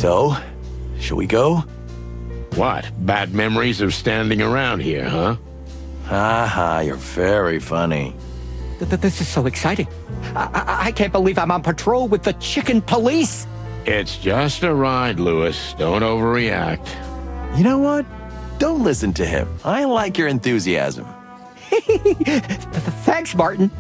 So, shall we go? What, bad memories of standing around here, huh? Haha, you're very funny. This is so exciting. I can't believe I'm on patrol with the chicken police. It's just a ride, Lewis. Don't overreact. You know what? Don't listen to him. I like your enthusiasm. Thanks, Martin.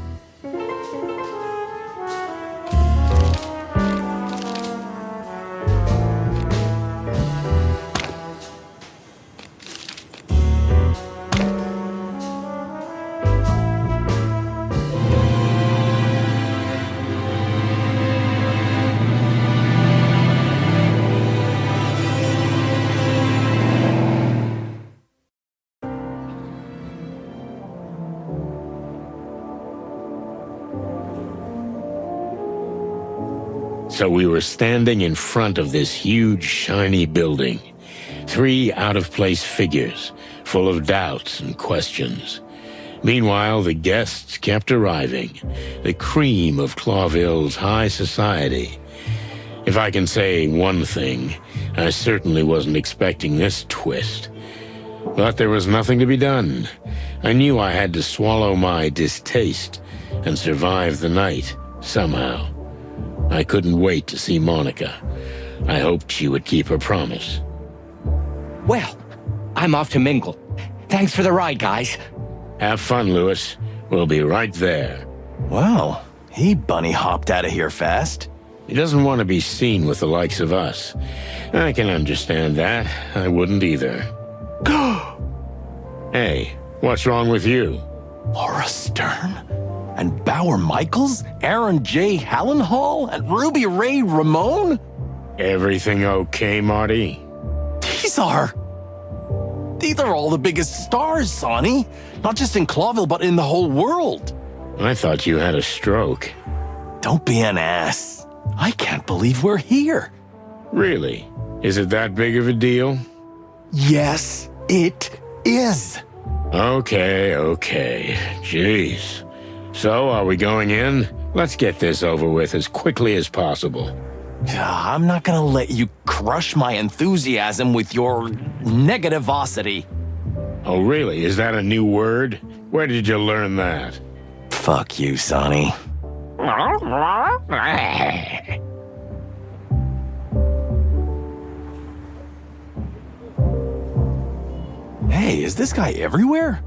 So we were standing in front of this huge, shiny building. 3 out-of-place figures, full of doubts and questions. Meanwhile, the guests kept arriving, the cream of Clawville's high society. If I can say one thing, I certainly wasn't expecting this twist. But there was nothing to be done. I knew I had to swallow my distaste and survive the night, somehow. I couldn't wait to see Monica. I hoped she would keep her promise. Well, I'm off to mingle. Thanks for the ride, guys. Have fun, Lewis. We'll be right there. Wow, he bunny hopped out of here fast. He doesn't want to be seen with the likes of us. I can understand that. I wouldn't either. Hey, what's wrong with you? Laura Stern? And Bauer Michaels? Aaron J. Hallenhall? And Ruby Ray Ramone? Everything okay, Marty? These are all the biggest stars, Sonny. Not just in Clawville, but in the whole world. I thought you had a stroke. Don't be an ass. I can't believe we're here. Really? Is it that big of a deal? Yes, it is. Okay. Jeez. So, are we going in? Let's get this over with as quickly as possible. I'm not gonna let you crush my enthusiasm with your negativosity. Oh, really? Is that a new word? Where did you learn that? Fuck you, Sonny. Hey, is this guy everywhere?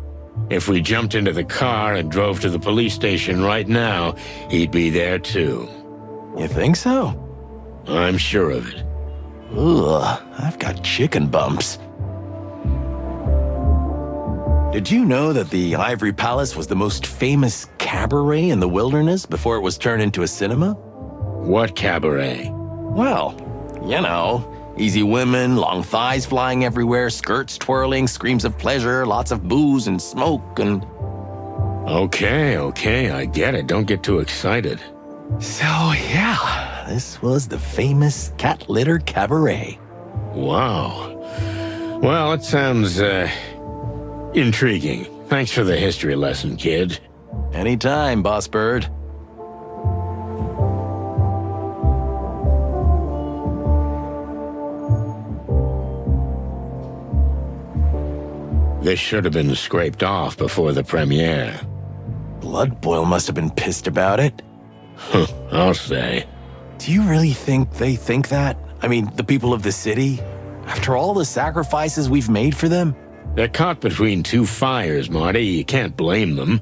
If we jumped into the car and drove to the police station right now, he'd be there too. You think so? I'm sure of it. Ugh, I've got chicken bumps. Did you know that the Ivory Palace was the most famous cabaret in the wilderness before it was turned into a cinema? What cabaret? Well, you know, easy women, long thighs flying everywhere, skirts twirling, screams of pleasure, lots of booze and smoke and... Okay, I get it. Don't get too excited. So, yeah, this was the famous Cat Litter Cabaret. Wow. Well, it sounds, intriguing. Thanks for the history lesson, kid. Anytime, Boss Bird. This should have been scraped off before the premiere. Blood Boil must have been pissed about it. I'll say. Do you really think they think that? I mean, the people of the city? After all the sacrifices we've made for them? They're caught between 2 fires, Marty. You can't blame them.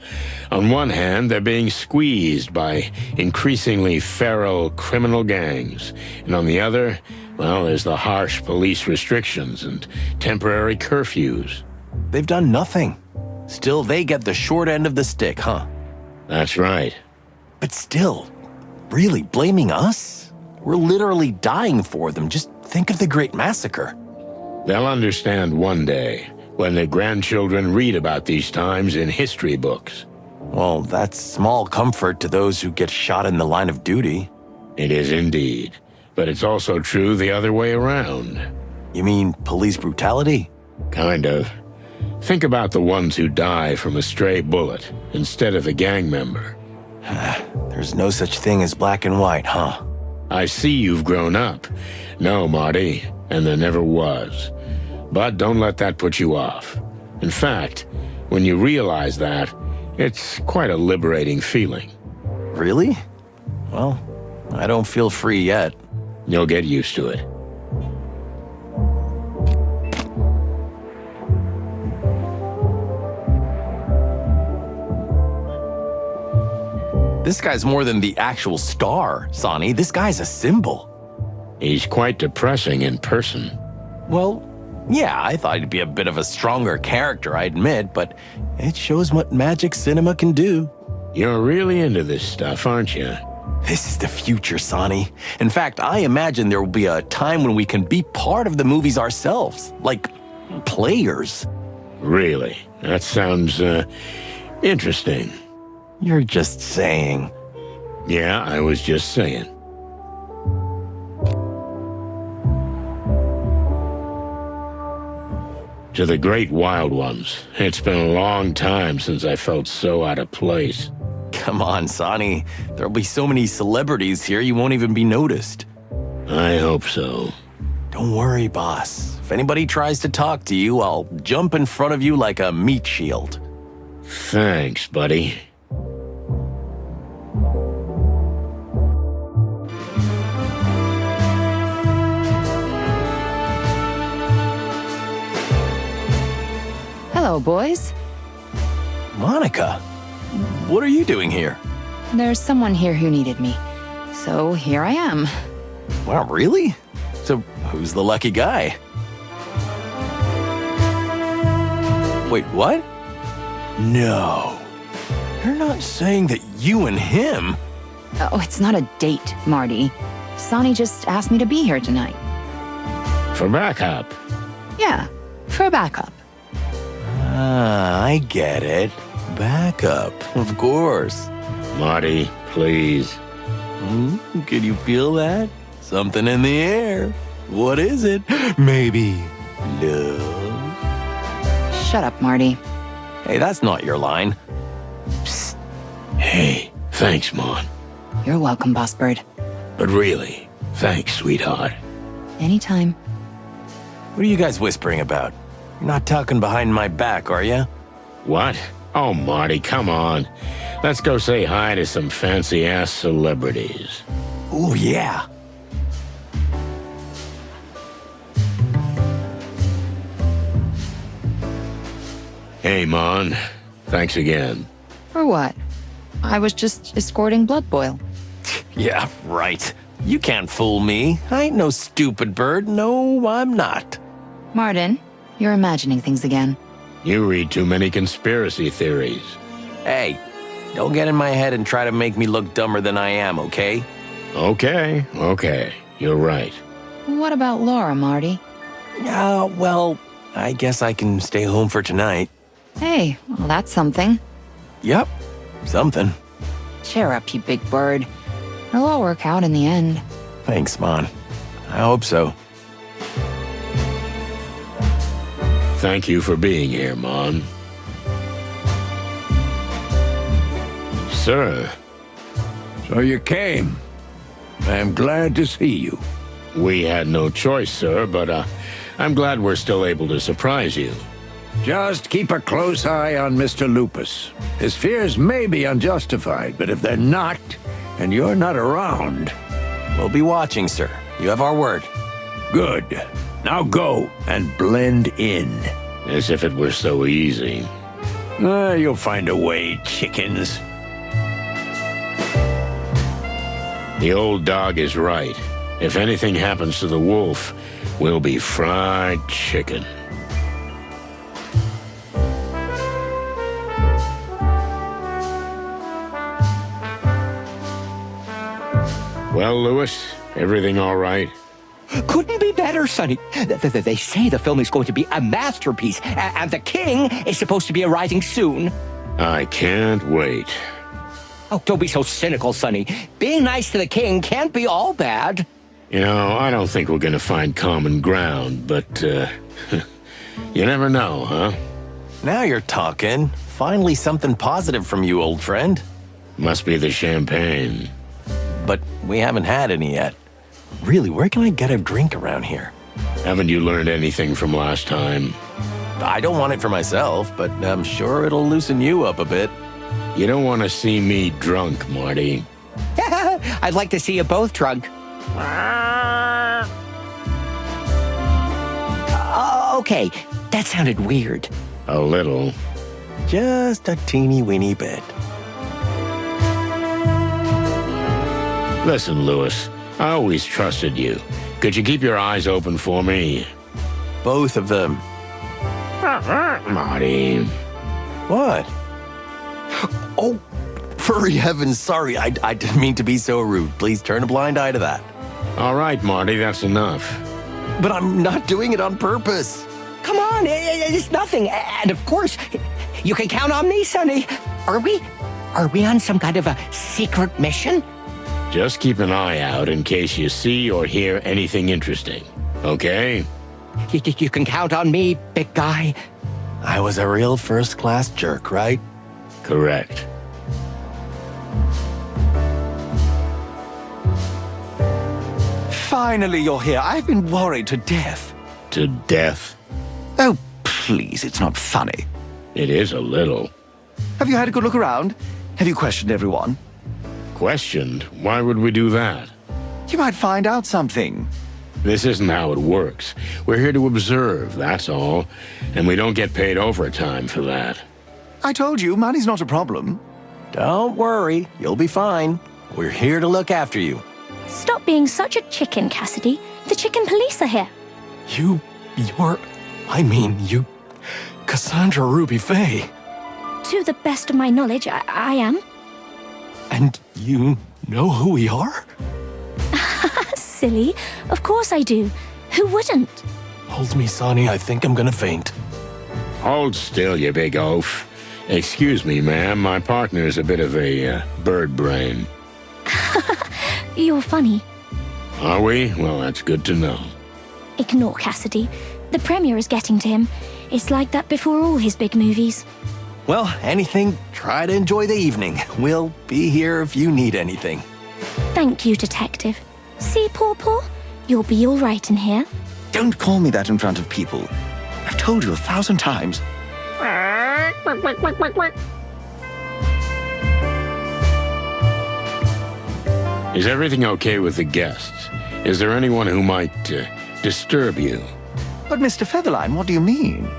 On one hand, they're being squeezed by increasingly feral criminal gangs. And on the other, well, there's the harsh police restrictions and temporary curfews. They've done nothing. Still, they get the short end of the stick, huh? That's right. But still, really blaming us? We're literally dying for them. Just think of the Great Massacre. They'll understand one day, when their grandchildren read about these times in history books. Well, that's small comfort to those who get shot in the line of duty. It is indeed. But it's also true the other way around. You mean police brutality? Kind of. Think about the ones who die from a stray bullet instead of a gang member. There's no such thing as black and white, huh? I see you've grown up. No, Marty, and there never was. But don't let that put you off. In fact, when you realize that, it's quite a liberating feeling. Really? Well, I don't feel free yet. You'll get used to it. This guy's more than the actual star, Sonny. This guy's a symbol. He's quite depressing in person. Well, yeah, I thought he'd be a bit of a stronger character, I admit, but it shows what magic cinema can do. You're really into this stuff, aren't you? This is the future, Sonny. In fact, I imagine there will be a time when we can be part of the movies ourselves, like players. Really? That sounds, interesting. You're just saying. Yeah, I was just saying. To the great wild ones, it's been a long time since I felt so out of place. Come on, Sonny. There'll be so many celebrities here you won't even be noticed. I hope so. Don't worry, boss. If anybody tries to talk to you, I'll jump in front of you like a meat shield. Thanks, buddy. Hello, boys. Monica, what are you doing here? There's someone here who needed me, so here I am. Wow, really? So who's the lucky guy? Wait, what? No. You're not saying that you and him... Oh, it's not a date, Marty. Sonny just asked me to be here tonight. For backup. Yeah, for backup. Ah, I get it. Backup, of course. Marty, please. Can you feel that? Something in the air. What is it? Maybe love? Shut up, Marty. Hey, that's not your line. Psst. Hey, thanks, Mon. You're welcome, Boss Bird. But really, thanks, sweetheart. Anytime. What are you guys whispering about? You're not talking behind my back, are you? What? Oh, Marty, come on. Let's go say hi to some fancy-ass celebrities. Oh, yeah. Hey, Mon. Thanks again. For what? I was just escorting Blood Boil. Yeah, right. You can't fool me. I ain't no stupid bird. No, I'm not. Martin, you're imagining things again. You read too many conspiracy theories. Hey, don't get in my head and try to make me look dumber than I am, okay? Okay. You're right. What about Laura, Marty? Well, I guess I can stay home for tonight. Hey, well, that's something. Yep, something. Cheer up, you big bird. It'll all work out in the end. Thanks, Mon. I hope so. Thank you for being here, Mon. Sir. So you came. I'm glad to see you. We had no choice, sir, but I'm glad we're still able to surprise you. Just keep a close eye on Mr. Lupus. His fears may be unjustified, but if they're not, and you're not around... We'll be watching, sir. You have our word. Good. Now go and blend in. As if it were so easy. You'll find a way, chickens. The old dog is right. If anything happens to the wolf, we'll be fried chicken. Well, Lewis, everything all right? Couldn't be better, Sonny. They say the film is going to be a masterpiece, and the king is supposed to be arriving soon. I can't wait. Oh, don't be so cynical, Sonny. Being nice to the king can't be all bad. You know, I don't think we're gonna find common ground, but, you never know, huh? Now you're talking. Finally something positive from you, old friend. Must be the champagne. But we haven't had any yet. Really, where can I get a drink around here? Haven't you learned anything from last time? I don't want it for myself, but I'm sure it'll loosen you up a bit. You don't want to see me drunk, Marty. I'd like to see you both drunk. Okay, that sounded weird. A little. Just a teeny weeny bit. Listen, Lewis, I always trusted you. Could you keep your eyes open for me? Both of them. Marty. What? Oh, for heaven's sorry. I didn't mean to be so rude. Please turn a blind eye to that. All right, Marty, that's enough. But I'm not doing it on purpose. Come on, it's nothing. And of course, you can count on me, Sonny. Are we on some kind of a secret mission? Just keep an eye out in case you see or hear anything interesting, okay? You can count on me, big guy. I was a real first-class jerk, right? Correct. Finally, you're here. I've been worried to death. To death? Oh, please, it's not funny. It is a little. Have you had a good look around? Have you questioned everyone? Questioned? Why would we do that? You might find out something. This isn't how it works. We're here to observe, that's all. And we don't get paid overtime for that. I told you, money's not a problem. Don't worry, you'll be fine. We're here to look after you. Stop being such a chicken, Cassidy. The chicken police are here. You, Cassandra Ruby Faye. To the best of my knowledge, I am. And you know who we are? Silly. Of course I do. Who wouldn't? Hold me, Sonny, I think I'm gonna faint. Hold still, you big oaf. Excuse me, ma'am, my partner's a bit of a bird brain. You're funny. Are we? Well, that's good to know. Ignore Cassidy. The Premier is getting to him. It's like that before all his big movies. Well, anything, try to enjoy the evening. We'll be here if you need anything. Thank you, Detective. See, Paw? You'll be all right in here. Don't call me that in front of people. I've told you 1,000 times. Is everything okay with the guests? Is there anyone who might disturb you? But Mr. Featherline, what do you mean?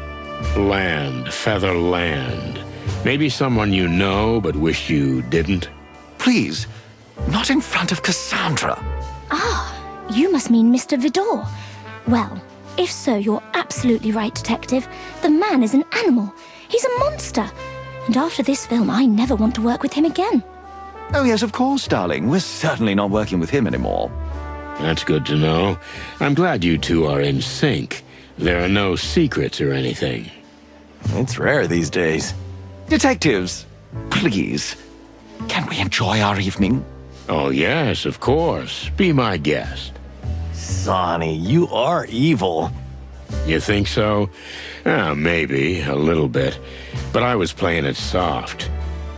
Land, Featherland. Maybe someone you know but wish you didn't? Please, not in front of Cassandra. You must mean Mr. Vidor. Well, if so, you're absolutely right, Detective. The man is an animal. He's a monster. And after this film, I never want to work with him again. Oh, yes, of course, darling. We're certainly not working with him anymore. That's good to know. I'm glad you two are in sync. There are no secrets or anything. It's rare these days. Detectives, please, can we enjoy our evening? Oh, yes, of course. Be my guest. Sonny, you are evil. You think so? Maybe, a little bit. But I was playing it soft.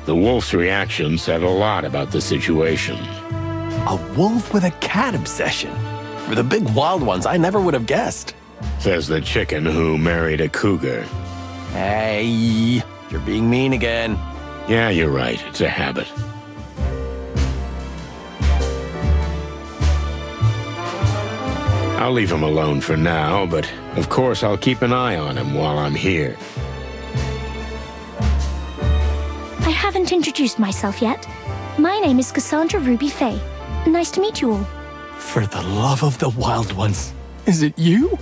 The wolf's reaction said a lot about the situation. A wolf with a cat obsession. For the big wild ones, I never would have guessed. Says the chicken who married a cougar. Hey, you're being mean again. Yeah, you're right. It's a habit. I'll leave him alone for now, but of course I'll keep an eye on him while I'm here. I haven't introduced myself yet. My name is Cassandra Ruby Faye. Nice to meet you all. For the love of the wild ones, is it you?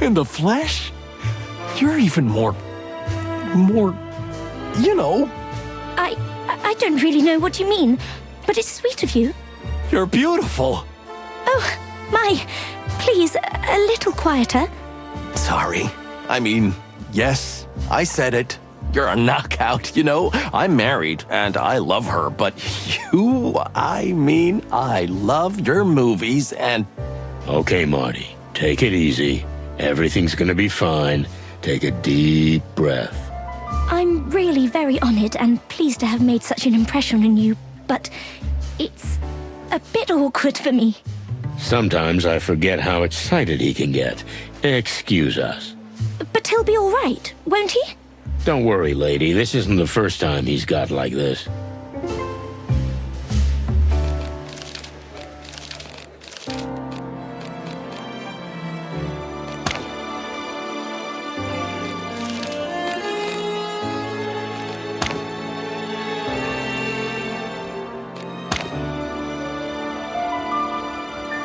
In the flesh? You're even more, you know. I don't really know what you mean, but it's sweet of you. You're beautiful. Oh, my. Please, a little quieter. Sorry. I mean, yes, I said it. You're a knockout, you know? I'm married, and I love her, but you, I love your movies, and... Okay, Marty, take it easy. Everything's gonna be fine. Take a deep breath. I'm really very honored and pleased to have made such an impression on you, but it's a bit awkward for me. Sometimes I forget how excited he can get. Excuse us. But he'll be all right, won't he? Don't worry, lady. This isn't the first time he's got like this.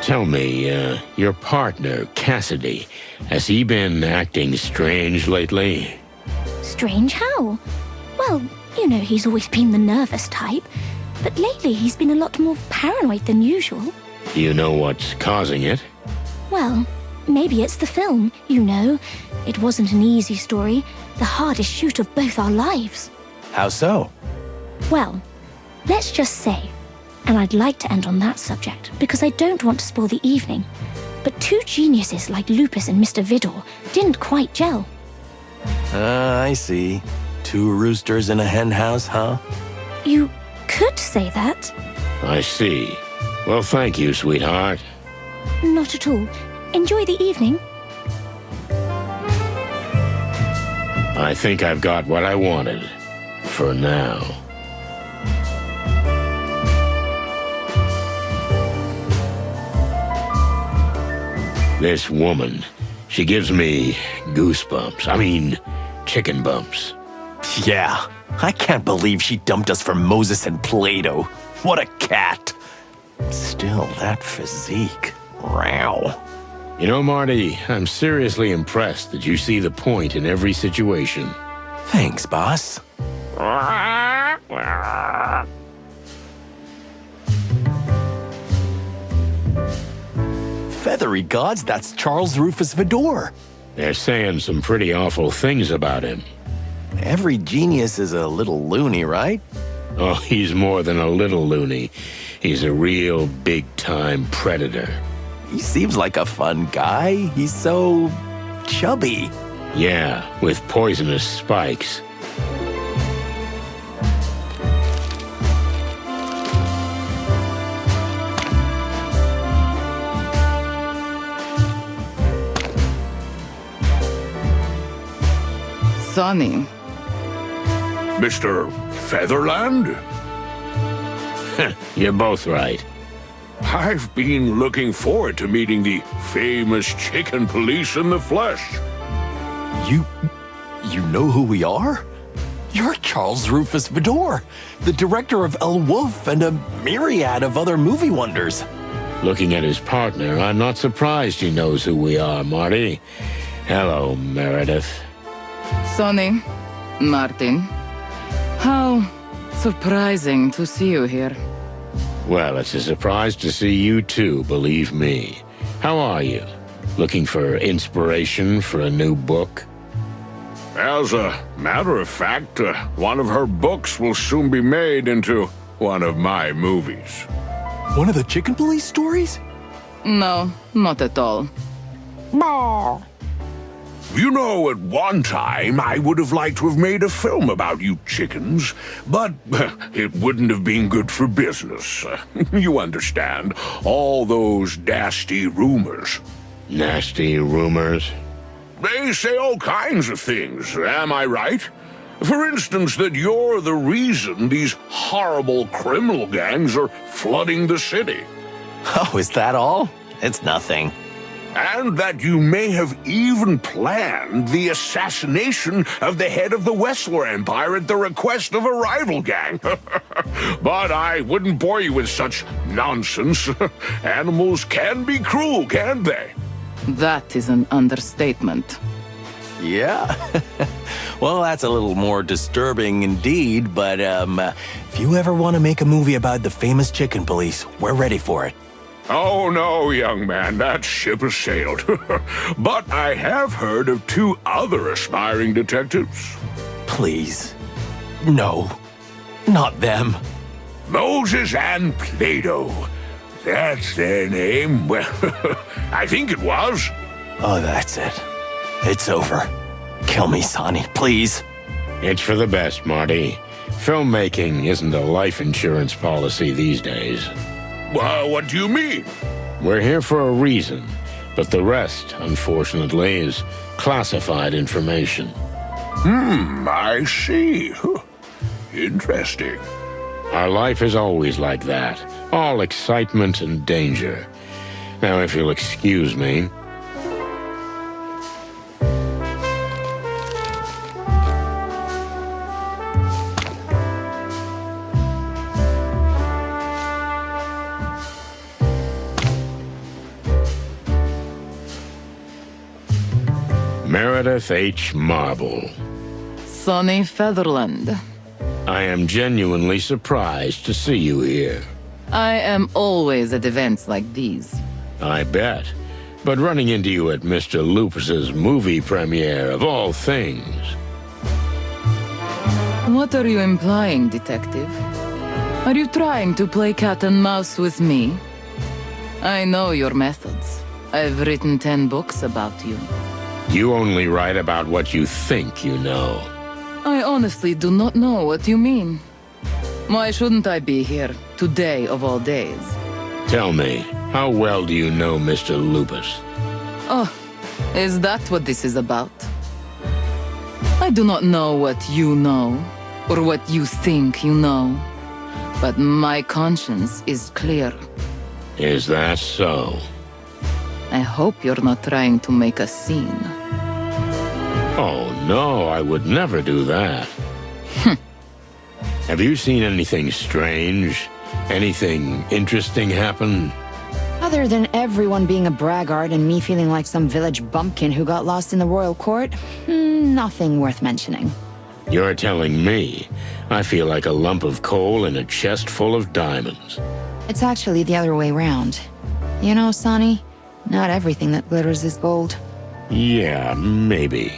Tell me, your partner, Cassidy, has he been acting strange lately? Strange how? Well, you know he's always been the nervous type, but lately he's been a lot more paranoid than usual. Do you know what's causing it? Well, maybe it's the film, you know. It wasn't an easy story, the hardest shoot of both our lives. How so? Well, let's just say, and I'd like to end on that subject because I don't want to spoil the evening, but two geniuses like Lupus and Mr. Vidor didn't quite gel. I see. Two roosters in a hen house, huh? You could say that. I see. Well, thank you, sweetheart. Not at all. Enjoy the evening. I think I've got what I wanted. For now. This woman, she gives me goosebumps. I mean, chicken bumps. Yeah, I can't believe she dumped us for Moses and Plato. What a cat. Still, that physique. Wow. You know, Marty, I'm seriously impressed that you see the point in every situation. Thanks, boss. Feathery gods, that's Charles Rufus Vidor. They're saying some pretty awful things about him. Every genius is a little loony, right? Oh, he's more than a little loony. He's a real big-time predator. He seems like a fun guy. He's so chubby. Yeah, with poisonous spikes. Sonny. Mr. Featherland? You're both right. I've been looking forward to meeting the famous chicken police in the flesh. You know who we are? You're Charles Rufus Vidor, the director of El Wolf and a myriad of other movie wonders. Looking at his partner, I'm not surprised he knows who we are, Marty. Hello, Meredith. Sonny. Martin. How surprising to see you here. Well, it's a surprise to see you too, believe me. How are you? Looking for inspiration for a new book? As a matter of fact, one of her books will soon be made into one of my movies. One of the chicken police stories? No, not at all. You know, at one time, I would have liked to have made a film about you chickens, but it wouldn't have been good for business. You understand, all those nasty rumors. Nasty rumors? They say all kinds of things, am I right? For instance, that you're the reason these horrible criminal gangs are flooding the city. Oh, is that all? It's nothing. And that you may have even planned the assassination of the head of the Wessler Empire at the request of a rival gang. But I wouldn't bore you with such nonsense. Animals can be cruel, can't they? That is an understatement. Yeah. Well, that's a little more disturbing indeed, but if you ever want to make a movie about the famous chicken police, we're ready for it. Oh, no, young man, that ship has sailed. But I have heard of two other aspiring detectives. Please. No. Not them. Moses and Plato. That's their name. Well, I think it was. Oh, that's it. It's over. Kill me, Sonny, please. It's for the best, Marty. Filmmaking isn't a life insurance policy these days. Well, what do you mean? We're here for a reason, but the rest, unfortunately, is classified information. I see. Interesting. Our life is always like that, all excitement and danger. Now, if you'll excuse me. Meredith H. Marble. Sonny Featherland. I am genuinely surprised to see you here. I am always at events like these. I bet. But running into you at Mr. Lupus's movie premiere, of all things. What are you implying, detective? Are you trying to play cat and mouse with me? I know your methods. I've written 10 books about you. You only write about what you think you know. I honestly do not know what you mean. Why shouldn't I be here, today of all days? Tell me, how well do you know Mr. Lupus? Oh, is that what this is about? I do not know what you know, or what you think you know. But my conscience is clear. Is that so? I hope you're not trying to make a scene. Oh, no, I would never do that. Have you seen anything strange? Anything interesting happen? Other than everyone being a braggart and me feeling like some village bumpkin who got lost in the royal court, nothing worth mentioning. You're telling me I feel like a lump of coal in a chest full of diamonds. It's actually the other way round. You know, Sonny, not everything that glitters is gold. Yeah, maybe.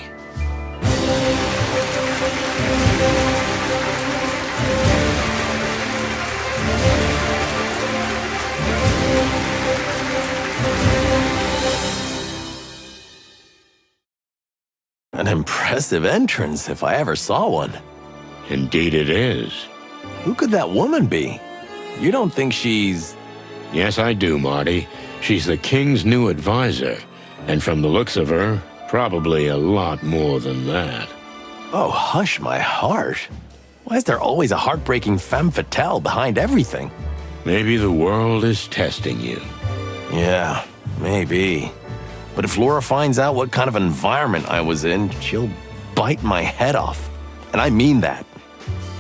An impressive entrance, if I ever saw one. Indeed it is. Who could that woman be? You don't think she's... Yes, I do, Marty. She's the king's new advisor. And from the looks of her, probably a lot more than that. Oh, hush my heart. Why is there always a heartbreaking femme fatale behind everything? Maybe the world is testing you. Yeah, maybe. But if Laura finds out what kind of environment I was in, she'll bite my head off. And I mean that.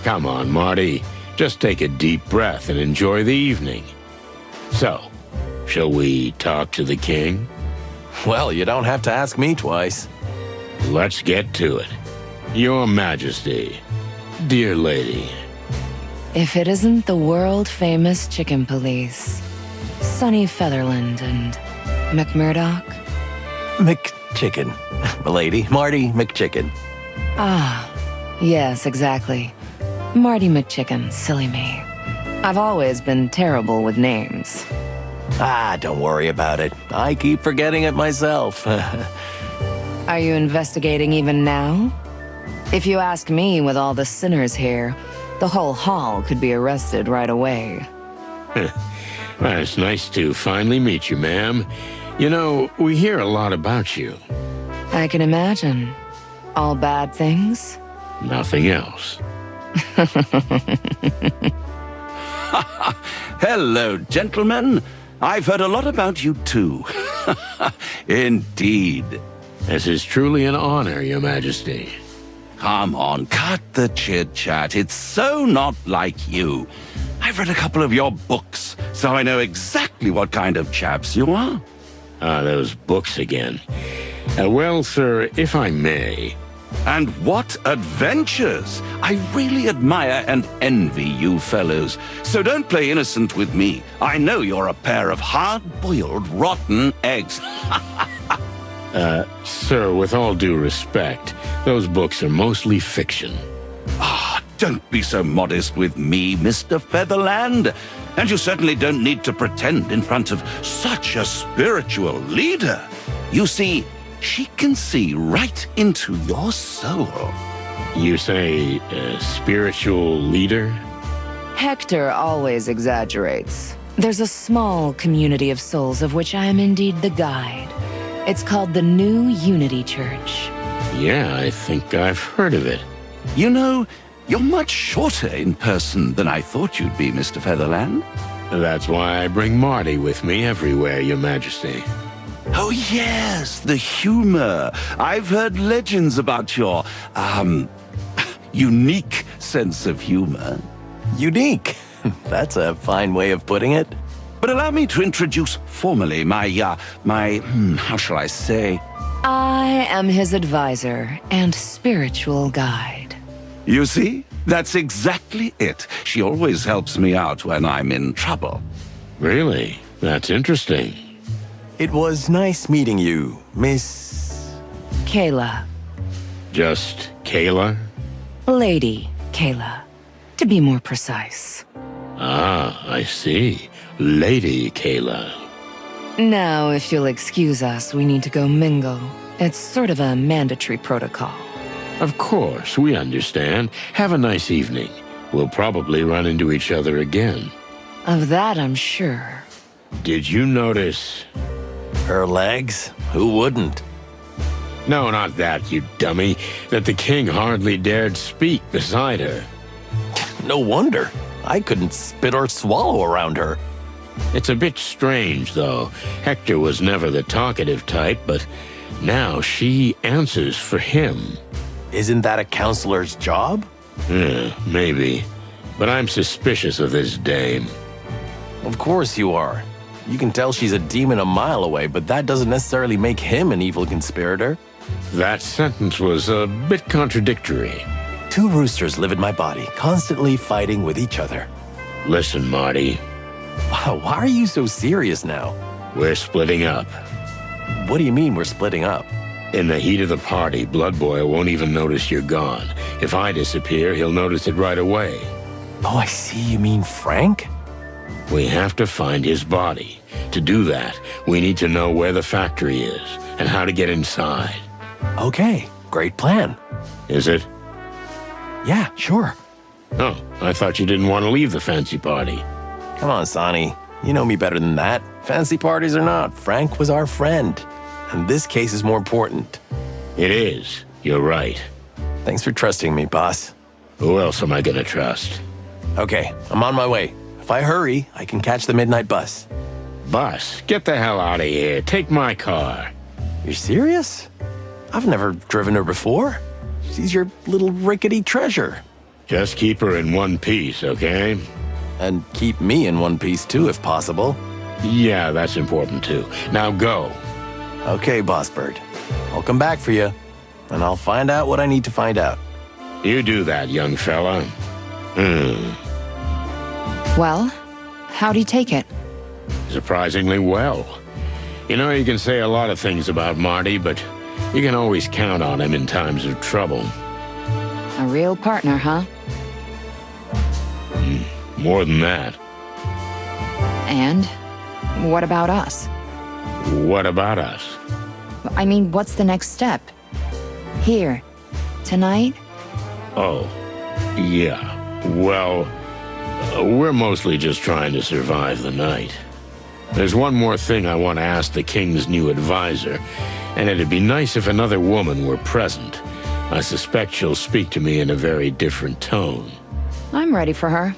Come on, Marty. Just take a deep breath and enjoy the evening. So, shall we talk to the king? Well, you don't have to ask me twice. Let's get to it. Your Majesty, dear lady. If it isn't the world-famous chicken police, Sonny Featherland and McMurdoch. McChicken. Milady, Marty McChicken. Ah, yes, exactly. Marty McChicken, silly me. I've always been terrible with names. Ah, don't worry about it. I keep forgetting it myself. Are you investigating even now? If you ask me, with all the sinners here, the whole hall could be arrested right away. Well, it's nice to finally meet you, ma'am. You know, we hear a lot about you. I can imagine. All bad things? Nothing else. Hello, gentlemen. I've heard a lot about you too. Indeed. This is truly an honor, Your Majesty. Come on, cut the chit-chat. It's so not like you. I've read a couple of your books, so I know exactly what kind of chaps you are. Ah, those books again. Well, sir, if I may... And what adventures! I really admire and envy you fellows. So don't play innocent with me. I know you're a pair of hard-boiled, rotten eggs. Sir, with all due respect, those books are mostly fiction. Ah, don't be so modest with me, Mr. Featherland. And you certainly don't need to pretend in front of such a spiritual leader. You see, she can see right into your soul. You say, spiritual leader? Hector always exaggerates. There's a small community of souls of which I am indeed the guide. It's called the New Unity Church. Yeah, I think I've heard of it. You know, you're much shorter in person than I thought you'd be, Mr. Featherland. That's why I bring Marty with me everywhere, Your Majesty. Oh, yes, the humor. I've heard legends about your, unique sense of humor. Unique. That's a fine way of putting it. But allow me to introduce formally how shall I say? I am his advisor and spiritual guide. You see? That's exactly it. She always helps me out when I'm in trouble. Really? That's interesting. It was nice meeting you, Miss... Kayla. Just Kayla? Lady Kayla, to be more precise. Ah, I see. Lady Kayla. Now, if you'll excuse us, we need to go mingle. It's sort of a mandatory protocol. Of course, we understand. Have a nice evening. We'll probably run into each other again. Of that, I'm sure. Did you notice? Her legs? Who wouldn't? No, not that, you dummy. That the king hardly dared speak beside her. No wonder. I couldn't spit or swallow around her. It's a bit strange, though. Hector was never the talkative type, but now she answers for him. Isn't that a counselor's job? Maybe. But I'm suspicious of this dame. Of course you are. You can tell she's a demon a mile away, but that doesn't necessarily make him an evil conspirator. That sentence was a bit contradictory. 2 roosters live in my body, constantly fighting with each other. Listen, Marty. Wow, why are you so serious now? We're splitting up. What do you mean we're splitting up? In the heat of the party, Blood Boy won't even notice you're gone. If I disappear, he'll notice it right away. Oh, I see. You mean Frank? We have to find his body. To do that, we need to know where the factory is and how to get inside. Okay, great plan. Is it? Yeah, sure. Oh, I thought you didn't want to leave the fancy party. Come on, Sonny. You know me better than that. Fancy parties or not, Frank was our friend. And this case is more important. It is. You're right. Thanks for trusting me, boss. Who else am I gonna trust? Okay, I'm on my way. If I hurry, I can catch the midnight bus. Bus, get the hell out of here. Take my car. You're serious? I've never driven her before. She's your little rickety treasure. Just keep her in one piece, okay? And keep me in one piece too, if possible. Yeah, that's important too. Now go. Okay, Boss Bird. I'll come back for you, and I'll find out what I need to find out. You do that, young fella. Well, how'd he take it? Surprisingly well. You know, you can say a lot of things about Marty, but you can always count on him in times of trouble. A real partner, huh? More than that. And what about us? What about us? I mean, what's the next step? Here, tonight? Oh, yeah. Well, we're mostly just trying to survive the night. There's one more thing I want to ask the king's new advisor, and it'd be nice if another woman were present. I suspect she'll speak to me in a very different tone. I'm ready for her.